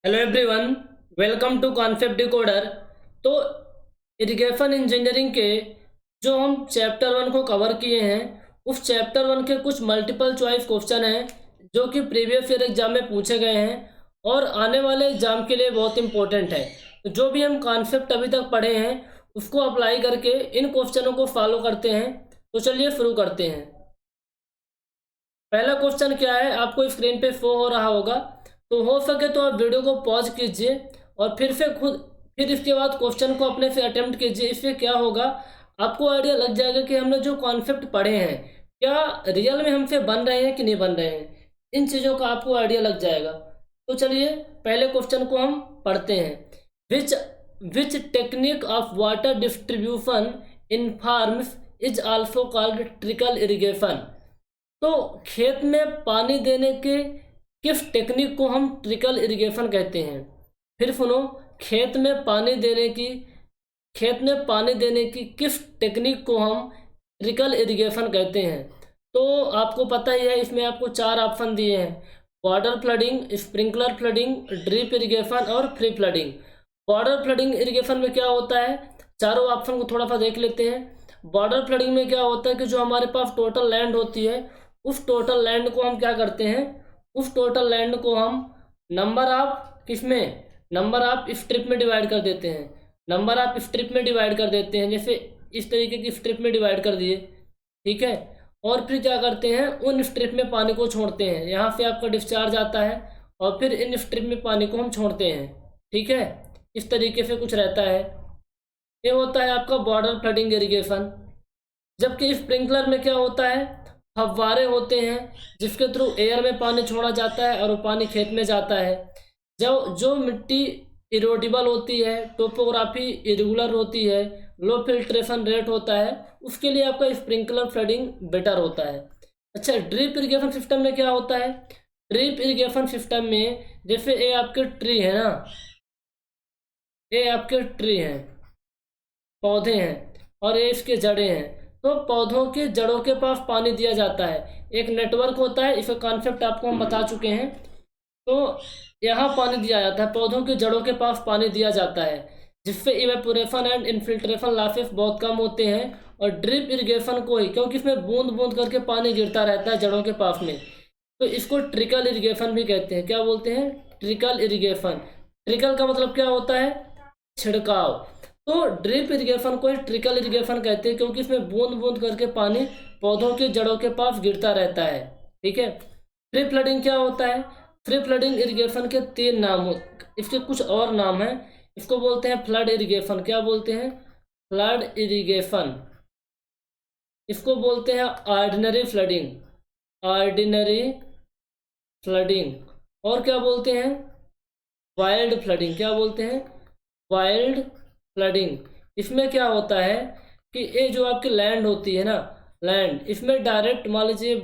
Hello everyone, welcome to concept decoder. तो irrigation engineering के जो हम चैप्टर 1 को कवर किए हैं, उस चैप्टर 1 के कुछ मल्टीपल चॉइस क्वेश्चन हैं जो कि प्रीवियस ईयर एग्जाम में पूछे गए हैं और आने वाले एग्जाम के लिए बहुत इंपॉर्टेंट है। तो जो भी हम कॉन्सेप्ट अभी तक पढ़े हैं उसको अप्लाई करके इन क्वेश्चनों को फॉलो करते हैं। तो चलिए शुरू करते हैं। पहला क्वेश्चन क्या है, आपको स्क्रीन पे शो हो रहा होगा, तो हो सके तो आप वीडियो को पॉज कीजिए और फिर इसके बाद क्वेश्चन को अपने से अटेम्प्ट कीजिए। इससे क्या होगा, आपको आइडिया लग जाएगा कि हमने जो कॉन्सेप्ट पढ़े हैं क्या रियल में हमसे बन रहे हैं कि नहीं बन रहे हैं। इन चीज़ों का आपको आइडिया लग जाएगा। तो चलिए पहले क्वेश्चन को हम पढ़ते हैं। Which which technique of water distribution in farms is also called trickle irrigation. तो खेत में पानी देने के किस टेक्निक को हम ट्रिकल इरिगेशन कहते हैं। फिर सुनो, खेत में पानी देने की खेत में पानी देने की किस टेक्निक को हम ट्रिकल इरिगेशन कहते हैं। तो आपको पता ही है, इसमें आपको चार ऑप्शन दिए हैं: water flooding, sprinkler flooding, drip irrigation और free flooding. Water flooding irrigation में क्या होता है, चारों ऑप्शन को थोड़ा सा देख लेते हैं। वाटर फ्लडिंग में क्या होता है कि जो हमारे पास टोटल लैंड होती है, उस टोटल लैंड को हम क्या करते हैं, उस टोटल लैंड को हम नंबर ऑफ किसमें नंबर ऑफ स्ट्रिप में डिवाइड कर देते हैं। नंबर ऑफ स्ट्रिप में डिवाइड कर देते हैं, जैसे इस तरीके की स्ट्रिप में डिवाइड कर दिए, ठीक है। और फिर क्या करते हैं, उन स्ट्रिप में पानी को छोड़ते हैं। यहाँ से आपका डिस्चार्ज आता है और फिर इन स्ट्रिप में पानी को हम छोड़ते हैं, ठीक है। इस तरीके से कुछ रहता है। ये होता है आपका बॉर्डर फ्लडिंग इरिगेशन। जबकि स्प्रिंकलर में क्या होता है, फव्वारे होते हैं जिसके थ्रू एयर में पानी छोड़ा जाता है और वो पानी खेत में जाता है। जो जो मिट्टी इरोडेबल होती है, टोपोग्राफी इरेगुलर होती है, लो फिल्ट्रेशन रेट होता है, उसके लिए आपका स्प्रिंकलर फ्लडिंग बेटर होता है। अच्छा, ड्रिप इरिगेशन सिस्टम में क्या होता है, ड्रिप इरिगेशन सिस्टम में जैसे ये आपके ट्री है ना, ये आपके ट्री हैं, पौधे हैं और ये इसके जड़ें हैं। तो पौधों के जड़ों के पास पानी दिया जाता है, एक नेटवर्क होता है, इसका कॉन्सेप्ट आपको हम बता चुके हैं। तो यहाँ पानी दिया जाता है, पौधों की जड़ों के पास पानी दिया जाता है, जिससे इवेपोरेशन एंड इनफिल्ट्रेशन लॉसेस बहुत कम होते हैं। और ड्रिप इरिगेशन को ही, क्योंकि इसमें बूंद बूंद करके पानी गिरता रहता है जड़ों के पास में, तो इसको ट्रिकल इरिगेशन भी कहते हैं। क्या बोलते हैं, ट्रिकल इरिगेशन। ट्रिकल का मतलब क्या होता है, छिड़काव। तो ड्रिप इरिगेशन को ट्रिकल इरिगेशन कहते हैं, क्योंकि इसमें बूंद बूंद करके पानी पौधों की जड़ों के पास गिरता रहता है, ठीक है। फ्री फ्लडिंग क्या होता है, फ्री फ्लडिंग इरिगेशन के तीन नाम हो, इसके कुछ और नाम हैं। इसको बोलते हैं फ्लड इरिगेशन। क्या बोलते हैं, फ्लड इरिगेशन। इसको बोलते हैं ऑर्डिनरी फ्लडिंग, ऑर्डिनरी फ्लडिंग। और क्या बोलते हैं, वाइल्ड फ्लडिंग। क्या बोलते हैं, वाइल्ड फ्लडिंग। इसमें क्या होता है कि ये जो आपकी लैंड होती है ना, लैंड, इसमें डायरेक्ट मान लीजिए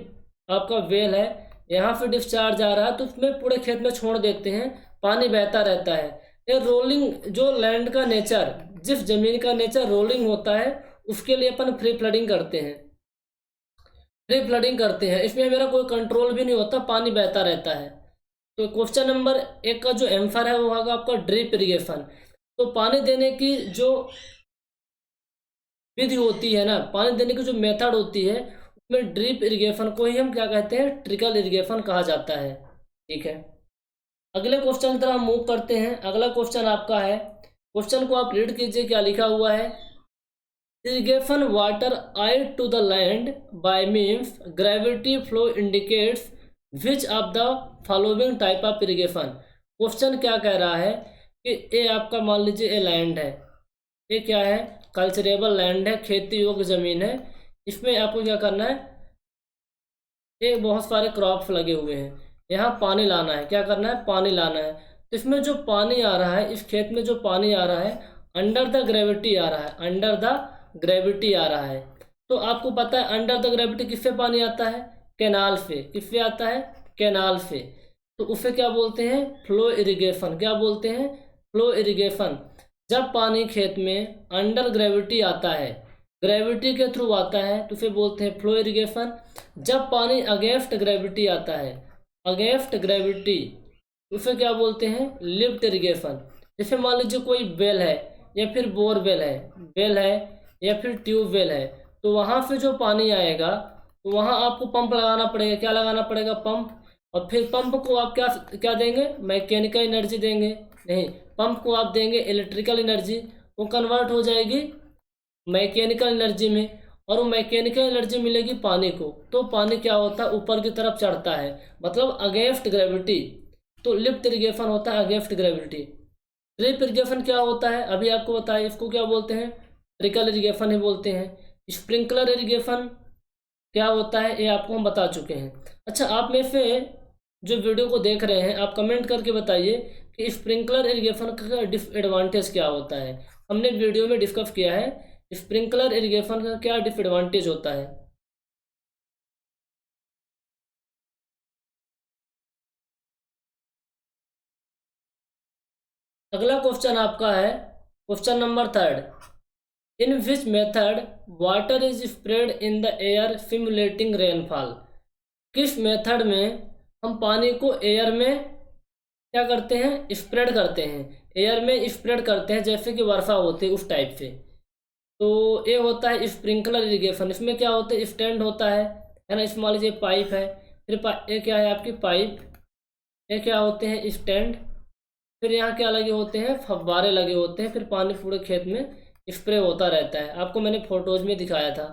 आपका वेल है, यहाँ से डिस्चार्ज आ रहा है, तो उसमें पूरे खेत में छोड़ देते हैं, पानी बहता रहता है। ये रोलिंग, जो लैंड का नेचर, जिस जमीन का नेचर रोलिंग होता है, उसके लिए अपन फ्री फ्लडिंग करते हैं। फ्री फ्लडिंग करते हैं, इसमें मेरा कोई कंट्रोल भी नहीं होता, पानी बहता रहता है। तो क्वेश्चन नंबर 1 का जो आंसर है वो होगा आपका ड्रिप इरिगेशन। तो पानी देने की जो विधि होती है ना, पानी देने की जो मेथड होती है, उसमें ड्रिप इरिगेशन को ही हम क्या कहते हैं, ट्रिकल इरिगेशन कहा जाता है, ठीक है। अगले क्वेश्चन की तरफ मूव करते हैं। अगला क्वेश्चन आपका है, क्वेश्चन को आप रीड कीजिए क्या लिखा हुआ है। Irrigation water I to the land by means gravity flow indicates which of the following type of irrigation. Question क्या कह रहा है कि ये आपका मान लीजिए ये लैंड है, ये क्या है, कल्चरेबल लैंड है, खेती योग्य ज़मीन है। इसमें आपको क्या करना है, ये बहुत सारे क्रॉप्स लगे हुए हैं, यहाँ पानी लाना है। क्या करना है, पानी लाना है। तो इसमें जो पानी आ रहा है, इस खेत में जो पानी आ रहा है, अंडर द ग्रेविटी आ रहा है, अंडर द ग्रेविटी आ रहा है। तो आपको पता है अंडर द ग्रेविटी किससे पानी आता है, कैनाल से। किससे आता है, कैनाल से। तो उसे क्या बोलते हैं, फ्लो इरिगेशन। क्या बोलते हैं, फ्लो इरिगेशन। जब पानी खेत में अंडर ग्रेविटी आता है, ग्रेविटी के थ्रू आता है, तो उसे बोलते हैं फ्लो इरिगेशन। जब पानी अगेंस्ट ग्रेविटी आता है, अगेंस्ट ग्रेविटी, उसे क्या बोलते हैं, लिफ्ट इरिगेशन। जैसे मान लीजिए कोई वेल है या फिर वेल है या फिर ट्यूबवेल है, तो वहाँ से जो पानी आएगा तो वहाँ आपको पंप लगाना पड़ेगा। क्या लगाना पड़ेगा, पंप। और फिर पंप को आप क्या क्या देंगे, मैकेनिकल एनर्जी देंगे, नहीं, पंप को आप देंगे इलेक्ट्रिकल एनर्जी, वो कन्वर्ट हो जाएगी मैकेनिकल एनर्जी में, और वो मैकेनिकल एनर्जी मिलेगी पानी को, तो पानी क्या होता है, ऊपर की तरफ चढ़ता है, मतलब अगेंस्ट ग्रेविटी। तो लिफ्ट इरिगेशन होता है अगेंस्ट ग्रेविटी। ड्रिप इरिगेशन क्या होता है, अभी आपको बताया, इसको क्या बोलते हैं, ट्रिकल इरिगेशन ही बोलते हैं। स्प्रिंकलर इरिगेशन क्या होता है, ये आपको हम बता चुके हैं। अच्छा, आप में से जो वीडियो को देख रहे हैं, आप कमेंट करके बताइए कि स्प्रिंकलर इरिगेशन का डिसएडवांटेज क्या होता है। हमने वीडियो में डिस्कस किया है स्प्रिंकलर इरिगेशन का क्या डिसएडवांटेज होता है। अगला क्वेश्चन आपका है question number 3, in which method water is spread in the air simulating rainfall. किस मेथड में हम पानी को एयर में क्या करते हैं, स्प्रेड करते हैं, एयर में स्प्रेड करते हैं, जैसे कि वर्षा होती है उस टाइप से। तो ये होता है स्प्रिंकलर इरिगेशन। इसमें क्या होता है, स्टैंड होता है ना, इस मान लीजिए पाइप है, फिर ये क्या है आपकी पाइप, ये क्या होते हैं स्टैंड, फिर यहाँ क्या लगे होते हैं, फव्वारे लगे होते हैं, फिर पानी पूरे खेत में स्प्रे होता रहता है। आपको मैंने फोटोज में दिखाया था।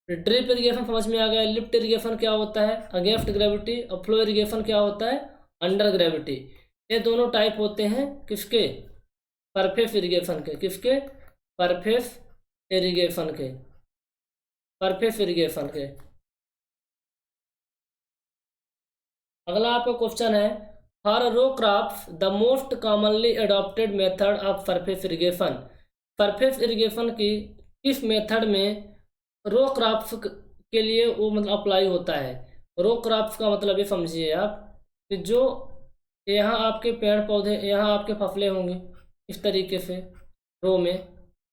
ड्रिप इरिगेशन समझ में आ गया। लिफ्ट इरिगेशन क्या होता है, अगेंस्ट ग्रेविटी, और फ्लो इरिगेशन क्या होता है, अंडर ग्रेविटी। ये दोनों टाइप होते हैं किसके, सरफेस इरिगेशन के, किसके, सरफेस इरिगेशन के, सरफेस इरिगेशन के। अगला आपका क्वेश्चन है, for row crops the most commonly adopted method of surface irrigation. Surface irrigation की किस मेथड में रो क्रॉप्स के लिए वो मतलब अप्लाई होता है। रो क्रॉप्स का मतलब ये समझिए आप कि जो यहाँ आपके पेड़ पौधे, यहाँ आपके फसलें होंगी इस तरीके से रो में,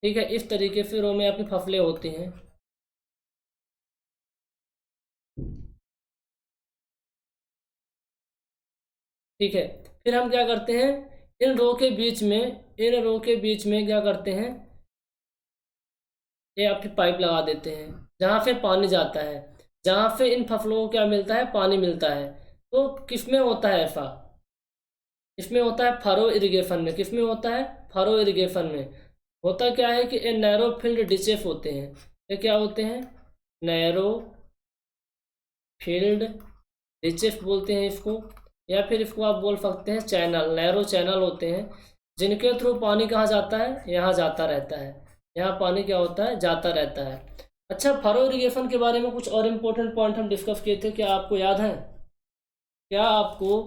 ठीक है, इस तरीके से रो में आपकी फसलें होती हैं। ठीक है, फिर हम क्या करते हैं, इन रो के बीच में, इन रो के बीच में क्या करते हैं, ये आपकी पाइप लगा देते हैं जहाँ से पानी जाता है, जहाँ से इन फसलों को क्या मिलता है, पानी मिलता है। तो किसमें होता है ऐसा, इसमें होता है फरो इरिगेशन में। किसमें होता है, फरो इरिगेशन में। होता क्या है कि ये नैरो फील्ड डिचेस होते हैं। ये क्या होते हैं, नैरो फील्ड डिचेस बोलते हैं इसको, या फिर इसको आप बोल सकते हैं चैनल, नैरो चैनल होते हैं, जिनके थ्रू पानी कहाँ जाता है, यहाँ जाता रहता है, यहाँ पानी क्या होता है, जाता रहता है। अच्छा, फरो इरिगेशन के बारे में कुछ और इम्पोर्टेंट पॉइंट हम डिस्कस किए थे, क्या आपको याद है, क्या आपको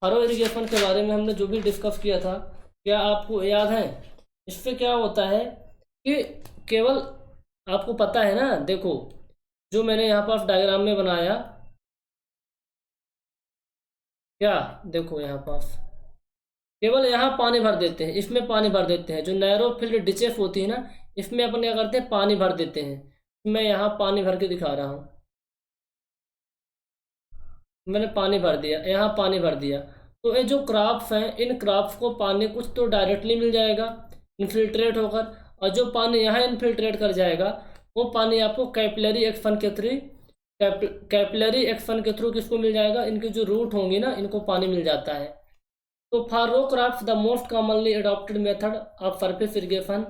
फरो इरिगेशन के बारे में हमने जो भी डिस्कस किया था, क्या आपको याद है। इससे क्या होता है कि केवल आपको पता है ना, देखो जो मैंने यहाँ पर डायग्राम में बनाया, क्या देखो यहाँ पास केवल यहाँ पानी भर देते हैं, इसमें पानी भर देते हैं, जो नैरो फील्ड डिचेस होती है ना, इसमें अपन क्या करते हैं, पानी भर देते हैं। मैं यहाँ पानी भर के दिखा रहा हूँ, मैंने पानी भर दिया, यहाँ पानी भर दिया। तो ये जो क्रॉप्स हैं, इन क्रॉप्स को पानी कुछ तो डायरेक्टली मिल जाएगा इन्फिल्ट्रेट होकर, और जो पानी यहाँ इन्फिल्ट्रेट कर जाएगा वो पानी आपको कैपिलरी एक्शन के थ्रू, कैपिलरी एक्शन के थ्रू किसको मिल जाएगा, इनकी जो रूट होंगी ना, इनको पानी मिल जाता है। तो for row crops the most commonly adopted method of surface irrigation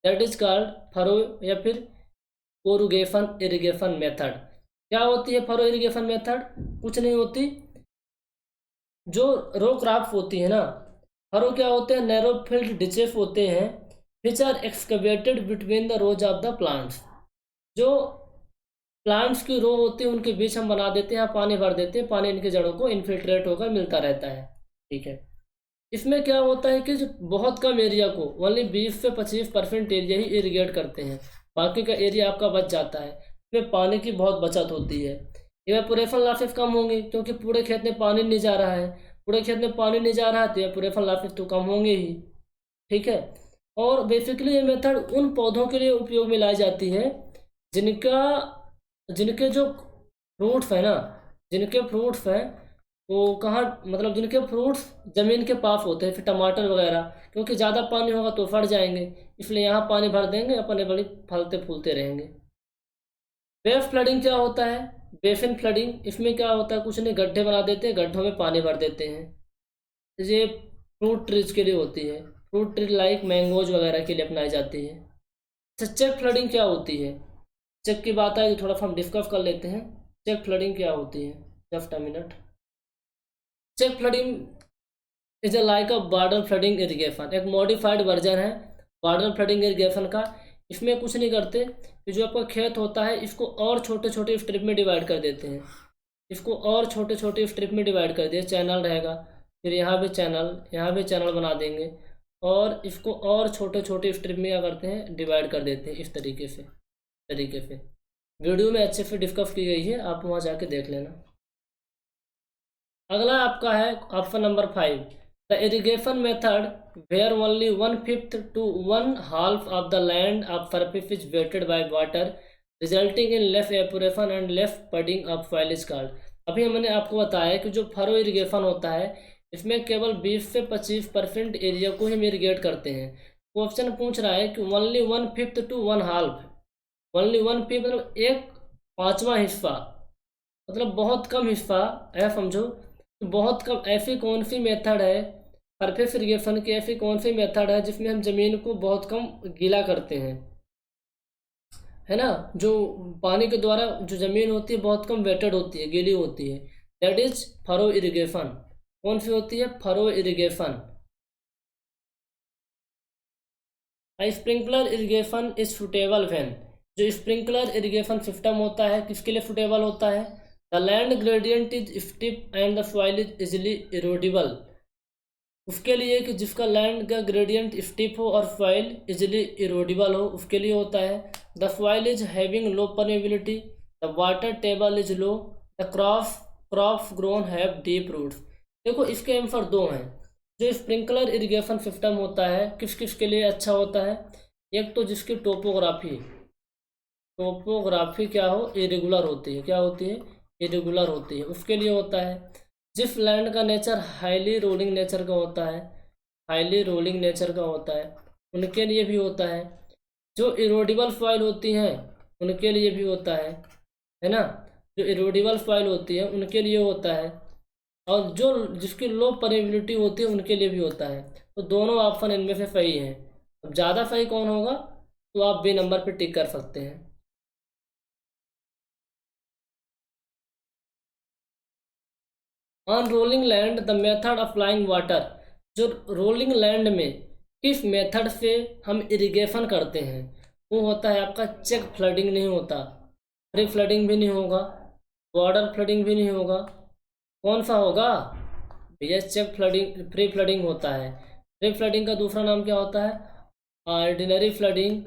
that is called furrow या फिर कोरुगेशन इरिगेशन मेथड। क्या होती है फरो इरिगेशन मेथड, कुछ नहीं होती, जो रो क्रॉप्स होती है ना, फरो क्या होते हैं, नैरो फील्ड डिचेस होते हैं, which are excavated between the rows of the plants. जो प्लांट्स की रो होती है उनके बीच हम बना देते हैं, पानी भर देते हैं, पानी इनकी जड़ों को इन्फिल्ट्रेट होकर मिलता रहता है। ठीक है, इसमें क्या होता है कि जो बहुत कम एरिया को, ओनली 20 से 25% एरिया ही इरिगेट करते हैं, बाकी का एरिया आपका बच जाता है। इसमें पानी की बहुत बचत होती है, इवेपोरेशन लॉसेस कम होंगे, क्योंकि पूरे खेत में पानी नहीं जा रहा है, पूरे खेत में पानी नहीं जा रहा है तो इवेपोरेशन लॉसेस तो कम होंगे ही। ठीक है, और बेसिकली ये मेथड उन पौधों के लिए उपयोग में लाई जाती है जिनका जिनके जो फ्रूट्स है ना, जिनके फ्रूट्स हैं वो कहाँ, मतलब जिनके फ्रूट्स ज़मीन के पास होते हैं, फिर टमाटर वगैरह, क्योंकि ज़्यादा पानी होगा तो फट जाएंगे, इसलिए यहाँ पानी भर देंगे, अपने बड़ी फलते फूलते रहेंगे। वेव फ्लडिंग क्या होता है? बेसिन फ्लडिंग, इसमें क्या होता है, कुछ नहीं, गड्ढे बना देते हैं, गड्ढों में पानी भर देते हैं। ये फ्रूट ट्रीज के लिए होती है, फ्रूट ट्री लाइक मैंगोज वगैरह के लिए अपनाई जाती है। अच्छा, चेक फ्लडिंग क्या होती है? चेक की बात है, थोड़ा सा हम डिस्कस कर लेते हैं। चेक फ्लडिंग क्या होती है, just a minute. Check flooding is a like a border flooding irrigation, एक मॉडिफाइड वर्जन है बॉर्डर फ्लडिंग इरिगेशन का। इसमें कुछ नहीं करते कि जो आपका खेत होता है इसको और छोटे छोटे स्ट्रिप में डिवाइड कर देते हैं, इसको और छोटे छोटे स्ट्रिप में डिवाइड कर दिया, चैनल रहेगा, फिर यहाँ भी चैनल, यहाँ भी चैनल बना देंगे, और इसको और छोटे छोटे स्ट्रिप में क्या करते हैं, डिवाइड कर देते हैं इस तरीके से। वीडियो में अच्छे से डिस्कस की गई है, आप वहाँ जाके देख लेना। अगला आपका है option number 5, the irrigation method where only 1/5 to 1/2 of the land of surface is wetted by water resulting in less evaporation and less puddling of soil is called. अभी मैंने आपको बताया कि जो फरो इरिगेशन होता है इसमें केवल 20 से 25% एरिया को ही हम इरिगेट करते हैं। क्वेश्चन पूछ रहा है कि ओनली 1/5 to 1/2, ओनली 1/5 मतलब 1/5वां हिस्सा, मतलब बहुत कम हिस्सा है, समझो। तो बहुत कम, ऐसी कौन सी मेथड है सरफेस इरिगेशन की, ऐसी कौन सी मेथड है जिसमें हम ज़मीन को बहुत कम गीला करते हैं, है ना, जो पानी के द्वारा जो ज़मीन होती है बहुत कम वेटेड होती है, गीली होती है, दैट इज फरो इरिगेशन। कौन सी होती है? Furrow irrigation. Sprinkler irrigation is suitable when, जो स्प्रिंकलर इरिगेशन सिस्टम होता है किसके लिए सुटेबल होता है? The land gradient is steep and the soil is easily erodible, उसके लिए कि जिसका लैंड का ग्रेडियंट स्टिप हो और सॉइल इजिली इरोडेबल हो, उसके लिए होता है। The soil is having low permeability, the water table is low, the crops grown have deep roots. देखो इसके आंसर दो हैं। जो स्प्रिंकलर इरिगेशन सिस्टम होता है किस किस के लिए अच्छा होता है? एक तो जिसकी टोपोग्राफी क्या हो, इरेगुलर होती है, क्या होती है, इरेगुलर होती है, उसके लिए होता है। जिस लैंड का नेचर हाईली रोलिंग नेचर का होता है, हाईली रोलिंग नेचर का होता है, उनके लिए भी होता है। जो इरोडेबल सॉइल होती हैं उनके लिए भी होता है ना, जो इरोडेबल सॉइल होती है उनके लिए होता है, और जो जिसकी लो परमेबिलिटी होती है उनके लिए भी होता है। तो दोनों ऑप्शन इनमें से सही हैं। अब ज़्यादा सही कौन होगा, तो आप बी नंबर पे टिक कर सकते हैं। On rolling land the method applying water, जो रोलिंग लैंड में किस मेथड से हम इरिगेशन करते हैं वो होता है आपका चेक फ्लडिंग, नहीं होता, प्री फ्लडिंग भी नहीं होगा, बॉर्डर फ्लडिंग भी नहीं होगा, कौन सा होगा भैया? चेक फ्लडिंग, प्री फ्लडिंग होता है। प्री फ्लडिंग का दूसरा नाम क्या होता है? ऑर्डिनरी फ्लडिंग,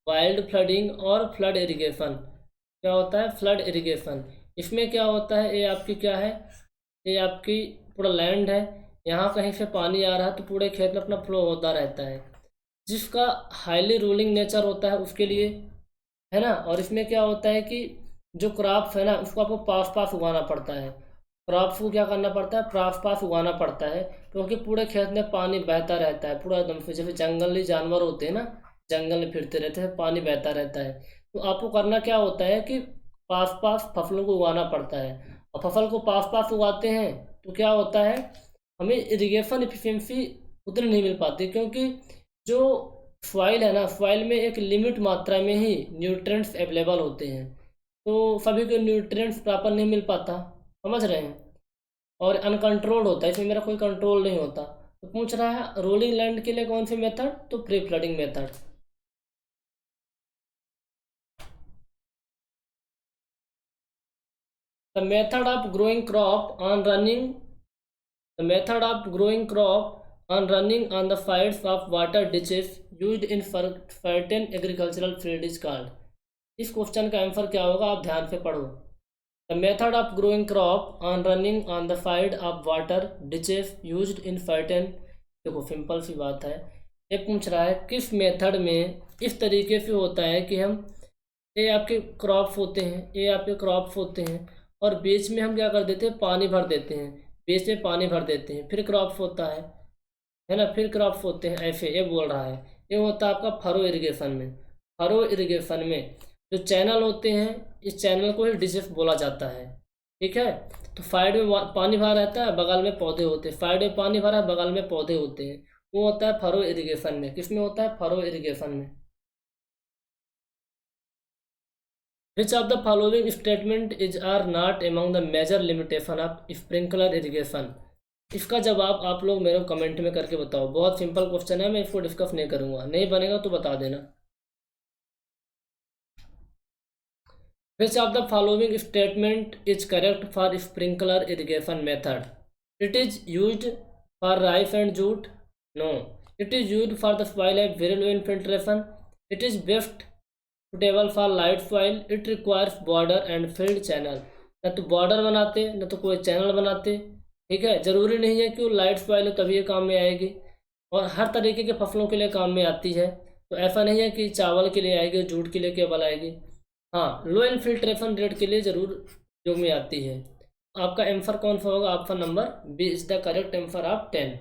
वाइल्ड फ्लडिंग और फ्लड इरिगेशन। क्या होता है? Flood irrigation. इसमें क्या होता है, ये आपकी क्या है, ये आपकी पूरा लैंड है, यहाँ कहीं से पानी आ रहा है तो पूरे खेत में अपना फ्लो होता रहता है। जिसका हाईली रोलिंग नेचर होता है उसके लिए, है ना। और इसमें क्या होता है कि जो क्रॉप्स है ना उसको आपको पास पास उगाना पड़ता है, क्रॉप्स को क्या करना पड़ता है, पास पास उगाना पड़ता है, क्योंकि पूरे खेत में पानी बहता रहता है पूरा एकदम से। जैसे जंगली जानवर होते हैं ना, जंगल में फिरते रहते हैं, पानी बहता रहता है, तो आपको करना क्या होता है कि पास पास फसलों को उगाना पड़ता है। और फसल को पास पास उगाते हैं तो क्या होता है, हमें इरिगेशन एफिशिएंसी उतनी नहीं मिल पाती, क्योंकि जो सॉइल है ना, सॉइल में एक लिमिट मात्रा में ही न्यूट्रिएंट्स अवेलेबल होते हैं, तो सभी को न्यूट्रिएंट्स प्रॉपर नहीं मिल पाता, समझ रहे हैं। और अनकंट्रोल्ड होता है, इसमें मेरा कोई कंट्रोल नहीं होता। तो पूछ रहा है रोलिंग लैंड के लिए कौन सी मेथड, तो pre flooding method. The method of growing crop on running, the method of growing crop on running on the sides of water ditches used in certain agricultural field is called। इस question का answer क्या होगा, आप ध्यान से पढ़ो। The method of growing crop on running on the side of water ditches used in certain, देखो simple सी बात है, ये पूछ रहा है किस मेथड में इस तरीके से होता है कि हम, ये आपके क्रॉप्स होते हैं, ये आपके क्रॉप्स होते हैं, और बीच में हम क्या कर देते हैं, पानी भर देते हैं, बीच में पानी भर देते हैं, फिर क्रॉप होता है ना, फिर क्रॉप होते हैं, ऐसे ये बोल रहा है। ये होता है आपका फरो इरिगेशन में। फरो इरिगेशन में जो चैनल होते हैं, इस चैनल को ही डिशेस बोला जाता है, ठीक है। तो साइड में पानी भरा रहता है, बगल में पौधे होते हैं, साइड में पानी भरा है, बगल में पौधे होते हैं, वो होता है फरो इरिगेशन में। किस में होता है? फरो इरिगेशन में। Which of the following statement is are not among the major limitation of sprinkler irrigation? इसका जवाब आप लोग मेरे को कमेंट में करके बताओ। बहुत सिंपल क्वेश्चन है, मैं इसको डिस्कस नहीं करूंगा, नहीं बनेगा तो बता देना। Which of the following statement is correct for sprinkler irrigation method? It is used for rice and jute. No. It is used for the soil have very low infiltration. It is best suitable for light soil. It requires border and field channel. न तो border बनाते न तो कोई channel बनाते, ठीक है। जरूरी नहीं है कि वो लाइट सॉइल हो तभी ये काम में आएगी, और हर तरीके के फसलों के लिए काम में आती है। तो ऐसा नहीं है कि चावल के लिए आएगी, जूट के लिए केवल आएगी। हाँ, लो इनफिल्ट्रेशन रेट के लिए जरूर उपयोग में आती है। आपका आंसर कौन सा होगा? Option number B is the correct answer of 10।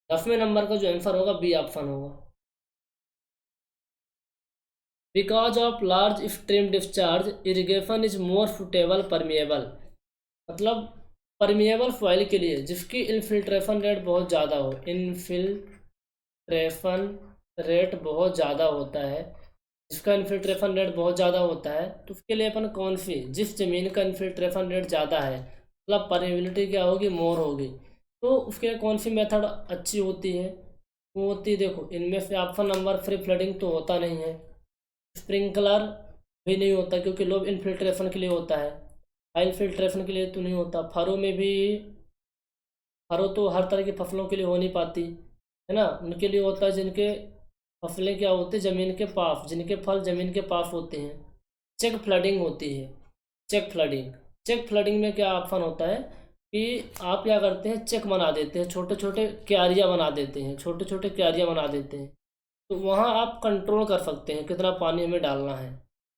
10वें नंबर का जो आंसर होगा बी ऑप्शन होगा। Because of large stream discharge irrigation is more suitable permeable. मतलब परमिएबल सॉइल के लिए जिसकी इनफिल्ट्रेशन रेट बहुत ज़्यादा हो, इनफिल्ट्रेशन रेट बहुत ज़्यादा होता है, जिसका इन्फिल्ट्रेशन रेट बहुत ज़्यादा होता है, तो उसके लिए अपन कौन सी, जिस ज़मीन का इन्फिल्ट्रेशन रेट ज़्यादा है, मतलब परमिएबिलिटी क्या होगी? मोर होगी, तो उसके लिए कौन सी मेथड अच्छी होती है? वो होती है, देखो इनमें से ऑप्शन नंबर फ्री फ्लडिंग तो होता नहीं है, स्प्रिंकलर भी नहीं होता क्योंकि लो इन्फिल्ट्रेशन के लिए होता है, हाई इन्फिल्ट्रेशन के लिए तो नहीं होता। फरो में भी, फरो तो हर तरह की फसलों के लिए हो नहीं पाती है ना, उनके लिए होता है जिनके फसलें क्या होती है ज़मीन के पास, जिनके फल ज़मीन के पास होते हैं। चेक फ्लडिंग होती है, चेक फ्लडिंग। चेक फ्लडिंग में क्या ऑप्शन होता है कि आप क्या करते हैं, चेक बना देते हैं, छोटे छोटे क्यारियाँ बना देते हैं, छोटे छोटे क्यारियाँ बना देते हैं, तो वहाँ आप कंट्रोल कर सकते हैं कितना पानी हमें डालना है,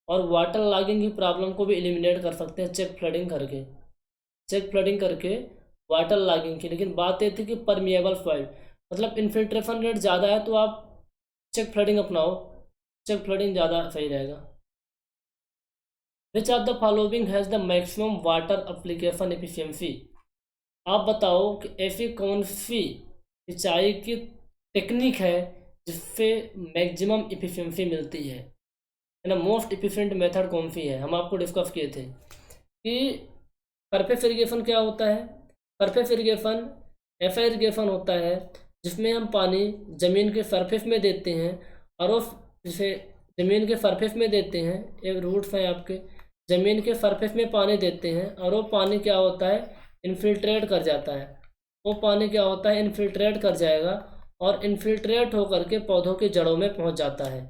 और वाटर लॉगिंग की प्रॉब्लम को भी एलिमिनेट कर सकते हैं चेक फ्लडिंग करके, चेक फ्लडिंग करके वाटर लॉगिंग की। लेकिन बात ये थी कि परमिएबल सॉइल, मतलब इन्फिल्ट्रेशन रेट ज़्यादा है तो आप चेक फ्लडिंग अपनाओ, चेक फ्लडिंग ज़्यादा सही रहेगा। विच of the following has the maximum water application efficiency? आप बताओ कि ऐसी कौन सी सिंचाई की टेक्निक है जिससे मैक्सिमम एफिशिएंसी मिलती है ना, मोस्ट एफिशिएंट मेथड कौन सी है? हम आपको डिस्कस किए थे कि सरफेस इरिगेशन क्या होता है। सरफेस इरिगेशन ऐसा इरिगेशन होता है जिसमें हम पानी ज़मीन के सरफेस में देते हैं, और उस जैसे ज़मीन के सरफेस में देते हैं, एक रूट्स हैं आपके, ज़मीन के सरफेस में पानी देते हैं, और वो पानी क्या होता है, इन्फिल्ट्रेट कर जाता है। वो पानी क्या होता है, इन्फिल्ट्रेट कर जाएगा, और इन्फिल्ट्रेट होकर के पौधों की जड़ों में पहुंच जाता है,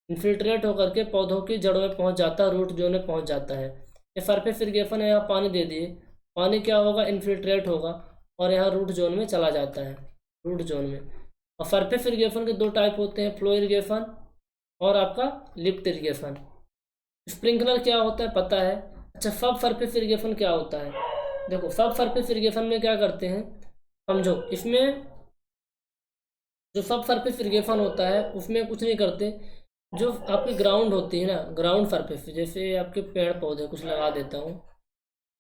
इन्फिल्ट्रेट होकर के पौधों की जड़ों में पहुंच जाता है, रूट जोन में पहुंच जाता है। ये सरफेस इरिगेशन है, यहाँ पानी दे दिए, पानी क्या होगा, इन्फिल्ट्रेट होगा, और यहाँ रूट जोन में चला जाता है, रूट जोन में। और सरफेस इरिगेशन के दो टाइप होते हैं, फ्लो इरिगेशन और आपका लिफ्ट इरिगेशन। स्प्रिंकलर क्या होता है पता है? अच्छा, सब सरफेस इरिगेशन क्या होता है? देखो सब सरफेस इरिगेशन में क्या करते हैं, समझो, इसमें जो सब सरफेस इरिगेशन होता है उसमें कुछ नहीं करते, जो आपकी ग्राउंड होती है ना, ग्राउंड सरफेस, जैसे आपके पेड़ पौधे कुछ लगा देता हूँ,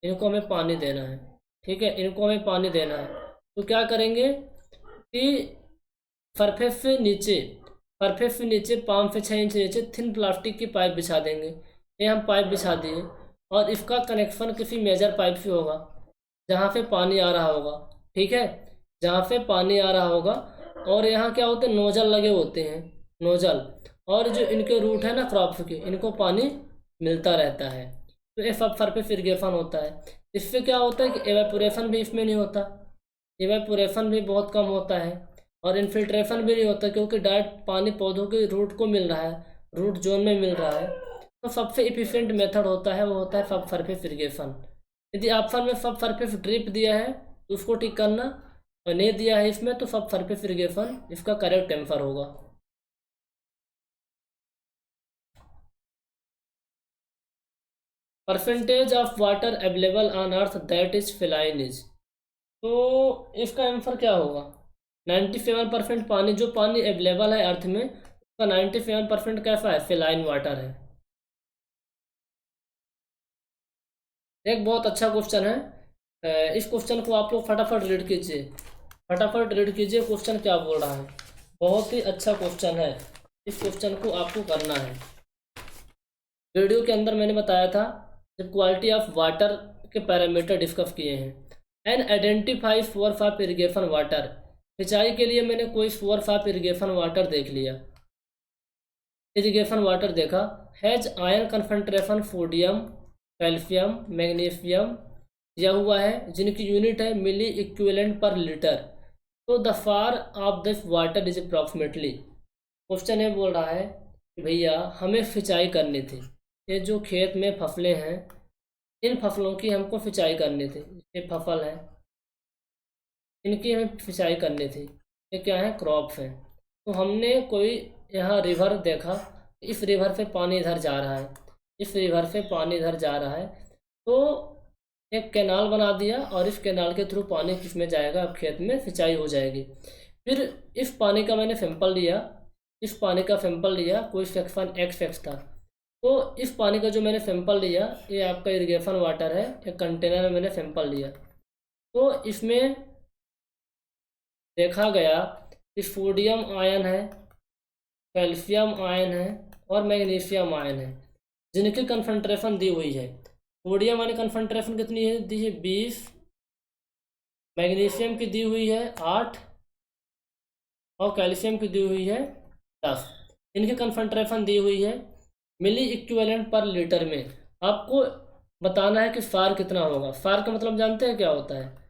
इनको हमें पानी देना है, ठीक है, इनको हमें पानी देना है, तो क्या करेंगे कि सरफेस से नीचे, सरफेस से नीचे 5 से 6 इंच नीचे थिन प्लास्टिक की पाइप बिछा देंगे। ये हम पाइप बिछा दिए, और इसका कनेक्शन किसी मेजर पाइप से होगा जहाँ से पानी आ रहा होगा, ठीक है, जहाँ से पानी आ रहा होगा, और यहाँ क्या होते हैं, नोजल लगे होते हैं, नोजल, और जो इनके रूट है ना क्रॉप्स के, इनको पानी मिलता रहता है। तो ये सब सरफेस इरिगेशन होता है। इससे क्या होता है कि एवेपोरेशन भी इसमें नहीं होता, एवेपोरेशन भी बहुत कम होता है, और इन्फिल्ट्रेशन भी नहीं होता क्योंकि डायरेक्ट पानी पौधों के रूट को मिल रहा है, रूट जोन में मिल रहा है। तो सबसे इफिशिएंट मेथड होता है वो होता है सब सरफेस इरिगेशन। यदि ऑप्शन में सब सरफेस ड्रिप दिया है तो उसको टिक करना, और नहीं दिया है इसमें तो सब सरफेस इरिगेशन इसका करेक्ट आंसर होगा। Percentage of water available on earth that is feline is. तो इसका आंसर क्या होगा? 97% पानी, जो पानी अवेलेबल है अर्थ में उसका 97% कैसा है? फिलाइन वाटर है। एक बहुत अच्छा क्वेश्चन है, इस क्वेश्चन को आप लोग फटाफट रीड कीजिए, फटाफट रीड कीजिए क्वेश्चन क्या बोल रहा है। बहुत ही अच्छा क्वेश्चन है, इस क्वेश्चन को आपको करना है। वीडियो के अंदर मैंने बताया था जब क्वालिटी ऑफ वाटर के पैरामीटर डिस्कस किए हैं। And identify source of irrigation water, सिंचाई के लिए मैंने कोई सोर्स ऑफ इरिगेशन वाटर देख लिया, इरिगेशन वाटर देखा। Has iron concentration sodium, calcium, magnesium दिया हुआ है, जिनकी यूनिट है मिली इक्विवेलेंट पर लीटर। तो the far of this water is approximately. Question ये बोल रहा है कि भैया हमें सिंचाई करनी थी, ये जो खेत में फसलें हैं इन फसलों की हमको सिंचाई करनी थी, ये फसल है इनकी हमें सिंचाई करनी थी, ये क्या है? क्रॉप्स हैं। तो हमने कोई यहाँ रिवर देखा, इस रिवर से पानी इधर जा रहा है, इस रिवर से पानी इधर जा रहा है, तो एक कैनाल बना दिया और इस कैनाल के थ्रू पानी किसमें जाएगा? अब खेत में सिंचाई हो जाएगी। फिर इस पानी का मैंने सैंपल लिया, इस पानी का सैंपल लिया, कोई सेक्शन एक्स था, तो इस पानी का जो मैंने सैंपल लिया ये आपका इरिगेशन वाटर है, एक कंटेनर में मैंने सैंपल लिया। तो इसमें देखा गया कि सोडियम आयन है, कैल्शियम आयन है और मैग्नीशियम आयन है, जिनकी कंसंट्रेशन दी हुई है। सोडियम आयन कंसंट्रेशन कितनी है? दी है 20, मैग्नीशियम की दी हुई है 8 और कैल्शियम की दी हुई है 10। इनकी कंसंट्रेशन दी हुई है मिली इक्विवेलेंट पर लीटर में। आपको बताना है कि फार कितना होगा। फार का मतलब जानते हैं क्या होता है?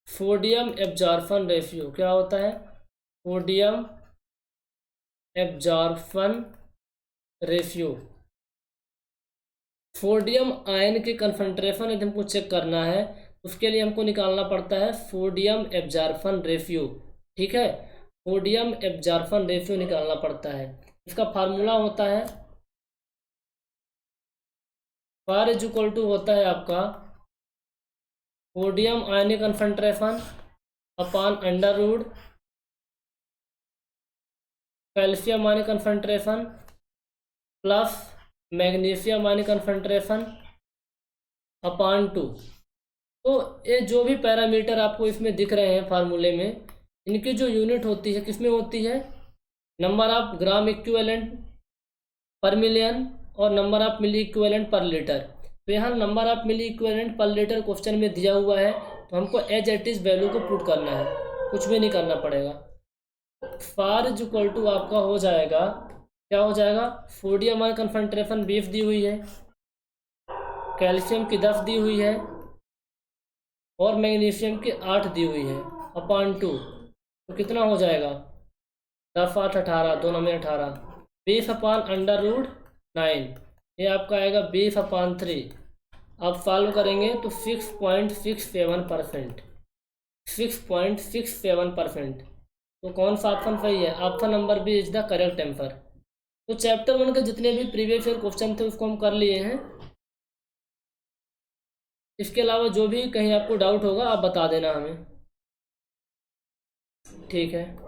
Sodium absorption ratio. क्या होता है? Sodium absorption ratio. Sodium ion के कंसंट्रेशन यदि हमको चेक करना है उसके लिए हमको निकालना पड़ता है सोडियम एब्जॉर्प्शन रेशियो। ठीक है, सोडियम एब्जॉर्प्शन रेशियो निकालना पड़ता है। इसका फार्मूला होता है फार इज इक्वल टू होता है आपका sodium ionic concentration upon under root calcium ionic concentration plus magnesium ionic concentration upon 2। तो ये जो भी पैरामीटर आपको इसमें दिख रहे हैं फार्मूले में, इनकी जो यूनिट होती है किसमें होती है? Number of gram equivalent per million और number of milli equivalent per litre. तो यहाँ number of milli equivalent per litre question में दिया हुआ है, तो हमको एज इट इज वैल्यू को पुट करना है, कुछ भी नहीं करना पड़ेगा। फार इज इक्वल टू आपका हो जाएगा, क्या हो जाएगा? सोडियम आयन कंसंट्रेशन 20 दी हुई है, कैल्शियम की 10 दी हुई है और मैग्नीशियम की 8 दी हुई है अपॉन 2। तो कितना हो जाएगा? 10 8 18, 2 में 18, 20 अपॉन अंडर रूट 9, ये आपका आएगा 20 अपॉन 3। आप सॉल्व करेंगे तो 6.67%, 6.67%। तो कौन सा ऑप्शन सही है? Option number B is the correct answer. तो चैप्टर 1 के जितने भी प्रीवियस ईयर क्वेश्चन थे उसको हम कर लिए हैं। इसके अलावा जो भी कहीं आपको डाउट होगा आप बता देना हमें, ठीक है।